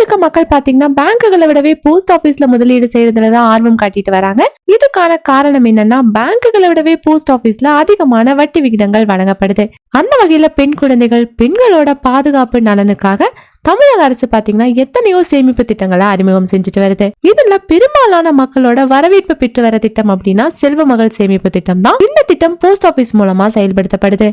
இருக்க மக்கள் பாத்தீங்கன்னா பேங்குகளை விடவே போஸ்ட் ஆபீஸ்ல முதலீடு செய்யறதுலதான் ஆர்வம் காட்டிட்டு வராங்க. இதுக்கான காரணம் என்னன்னா பேங்குகளை விடவே போஸ்ட் ஆபீஸ்ல அதிகமான வட்டி விகிதங்கள் வழங்கப்படுது. அந்த வகையில பெண் குழந்தைகள் பெண்களோட பாதுகாப்பு நலனுக்காக தமிழக அரசு பாத்தீங்கன்னா எத்தனையோ சேமிப்பு திட்டங்களை அறிமுகம் செஞ்சுட்டு வருது. இதுல பெரும்பாலான மக்களோட வரவேற்பு பெற்று வர திட்டம் அப்படின்னா செல்வ மகள் சேமிப்பு திட்டம் தான். இந்த திட்டம் போஸ்ட் ஆபீஸ் மூலமா செயல்படுத்தப்படுது.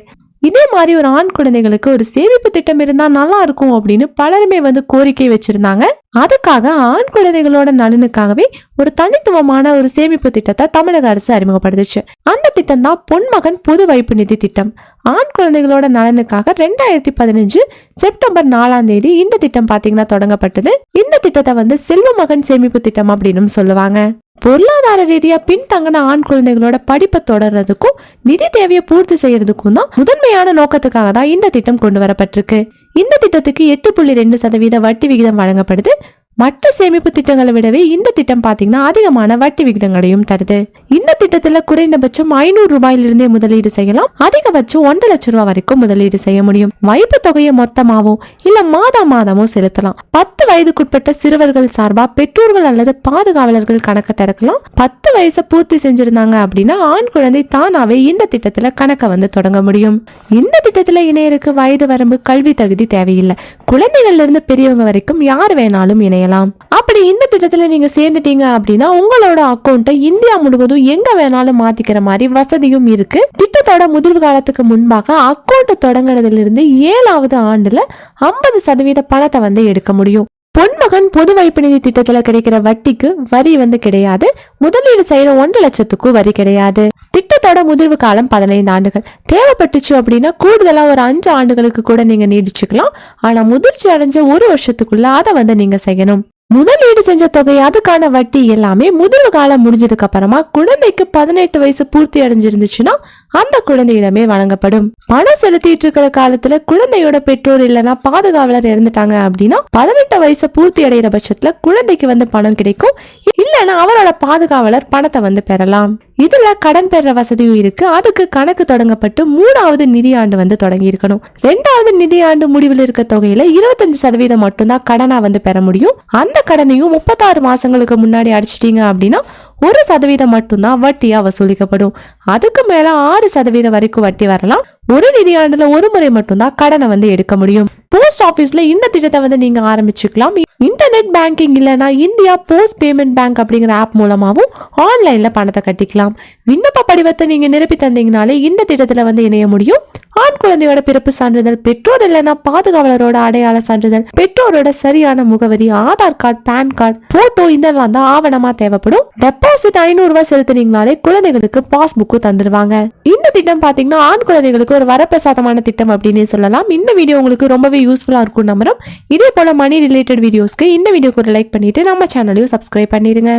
இதே மாதிரி ஒரு ஆண் குழந்தைகளுக்கு ஒரு சேமிப்பு திட்டம் இருந்தா நல்லா இருக்கும் அப்படின்னு பலருமே கோரிக்கை வச்சிருந்தாங்க. அதுக்காக ஆண் குழந்தைகளோட நலனுக்காகவே ஒரு தனித்துவமான ஒரு சேமிப்பு திட்டத்தை தமிழக அரசு அறிமுகப்படுத்துச்சு. அந்த திட்டம் தான் பொன்மகன் பொது வைப்பு நிதி திட்டம். ஆண் குழந்தைகளோட நலனுக்காக 2015 செப்டம்பர் 4 இந்த திட்டம் பாத்தீங்கன்னா தொடங்கப்பட்டது. இந்த திட்டத்தை செல்வ மகன் சேமிப்பு திட்டம் அப்படின்னு சொல்லுவாங்க. பொருளாதார ரீதியா பின்தங்கின ஆண் குழந்தைகளோட படிப்பை தொடர்றதுக்கும் நிதி தேவையை பூர்த்தி செய்யறதுக்கும் தான் முதன்மையான நோக்கத்துக்காக தான் இந்த திட்டம் கொண்டு வரப்பட்டிருக்கு. இந்த திட்டத்துக்கு 8.2% வட்டி விகிதம் வழங்கப்படுது. மற்ற சேமிப்பு திட்டங்களை விடவே இந்த திட்டம் பாத்தீங்கன்னா அதிகமான வட்டி விகிதங்களையும் தருது. இந்த திட்டத்துல குறைந்தபட்சம் 500 ரூபாயிலிருந்தே முதலீடு செய்யலாம். அதிகபட்சம் 1 லட்சம் ரூபாய் வரைக்கும் முதலீடு செய்ய முடியும். வைப்பு தொகையை மொத்தமாவோ இல்ல மாதமோ செலுத்தலாம். 10 வயதுக்குட்பட்ட சிறுவர்கள் சார்பா பெற்றோர்கள் அல்லது பாதுகாவலர்கள் கணக்கு திறக்கலாம். 10 வயசை பூர்த்தி செஞ்சிருந்தாங்க அப்படின்னா ஆண் குழந்தை தானாவே இந்த திட்டத்துல கணக்க தொடங்க முடியும். இந்த திட்டத்துல இணையருக்கு வயது வரம்பு, கல்வி தகுதி தேவையில்லை. குழந்தைகள்ல இருந்து பெரியவங்க வரைக்கும் யார் வேணாலும் இணைய. அப்படி இந்த திட்டத்துல நீங்க சேர்ந்துட்டீங்க அப்படின்னா உங்களோட அக்கௌண்ட்டை இந்தியா முழுவதும் எங்க வேணாலும் மாத்திக்கிற மாதிரி வசதியும் இருக்கு. திட்டத்தோட முதிர்வு காலத்துக்கு முன்பாக அக்கௌண்ட் தொடங்குறதுல இருந்து 7வது ஆண்டுல 50% பணத்தை எடுக்க முடியும். பொன்மகன் பொது வைப்பு நிதி திட்டத்துல கிடைக்கிற வட்டிக்கு வரி கிடையாது. முதலீடு செய்யற 1 லட்சத்துக்கும் வரி கிடையாது. திட்டத்தோட முதிர்வு காலம் 15 ஆண்டுகள். தேவைப்பட்டுச்சு அப்படின்னா கூடுதலா ஒரு 5 ஆண்டுகளுக்கு கூட நீங்க நீடிச்சுக்கலாம். ஆனா முதிர்ச்சி அடைஞ்ச 1 வருஷத்துக்குள்ள அதை நீங்க செய்யணும். முதலீடு செஞ்ச தொகை, அதுக்கான வட்டி எல்லாமே முதிர்வு காலம் முடிஞ்சதுக்கு அப்புறமா குழந்தைக்கு 18 வயசு பூர்த்தி அடைஞ்சிருந்துச்சுன்னா அந்த குழந்தையிடமே வழங்கப்படும். பணம் செலுத்திட்டு இருக்கிற காலத்துல குழந்தையோட பெற்றோர் இல்லைன்னா பாதுகாவலர் இறந்துட்டாங்க அப்படின்னா 18 வயசு பூர்த்தி அடைகிற பட்சத்துல குழந்தைக்கு பணம் கிடைக்கும். இல்லைன்னா அவரோட பாதுகாவலர் பணத்தை பெறலாம். இதுல கடன் பெற வசதியும் இருக்கு. அதுக்கு கணக்கு தொடங்கப்பட்டு 3வது நிதியாண்டு தொடங்கி இருக்கணும். 2வது நிதியாண்டு முடிவில் இருக்க தொகையில 25% மட்டும்தான் கடனா பெற முடியும். அந்த கடனையும் 36 மாசங்களுக்கு முன்னாடி அடிச்சிட்டீங்க அப்படின்னா 1% மட்டும்தான் வட்டியா வசூலிக்கப்படும். அதுக்கு மேல 6% வரைக்கும் வட்டி வரலாம். ஒரு நிதியாண்டுல ஒரு முறை மட்டும்தான் கடனை எடுக்க முடியும். போஸ்ட் ஆபீஸ்ல இந்த திட்டத்தை நீங்க ஆரம்பிச்சுக்கலாம். இன்டர்நெட் பேங்கிங் இல்லைன்னா இந்தியா போஸ்ட் பேமெண்ட் பேங்க் அப்படிங்கிற ஆப் மூலமாவும் ஆன்லைன்ல பணத்தை கட்டிக்கலாம். விண்ணப்ப படிவத்தை நீங்க நிரப்பி தந்தீங்கனாலே இந்த திட்டத்துல இணைய முடியும். ஆண் குழந்தையோட பிறப்பு சான்றிதழ், பெற்றோர் இல்லைன்னா பாதுகாவலரோட அடையாள சான்றிதழ், பெற்றோரோட சரியான முகவரி, Aadhaar card, PAN card, photo இதெல்லாம் தான் ஆவணமா தேவைப்படும். டெபாசிட் 500 ரூபாய் செலுத்தினீங்கனாலே குழந்தைகளுக்கு பாஸ்புக்கும் தந்துருவாங்க. இந்த திட்டம் பாத்தீங்கன்னா ஆண் குழந்தைகளுக்கு ஒரு வரப்பிரசாதமான திட்டம் அப்படின்னு சொல்லலாம். இந்த வீடியோ உங்களுக்கு ரொம்பவே யூஸ்ஃபுல்லா இருக்கும் நம்புறோம். இதே போல மணி ரிலேட்டட் வீடியோஸ்க்கு இந்த வீடியோக்கு ஒரு லைக் பண்ணிட்டு நம்ம சேனலையும் சப்ஸ்கிரைப் பண்ணிருங்க.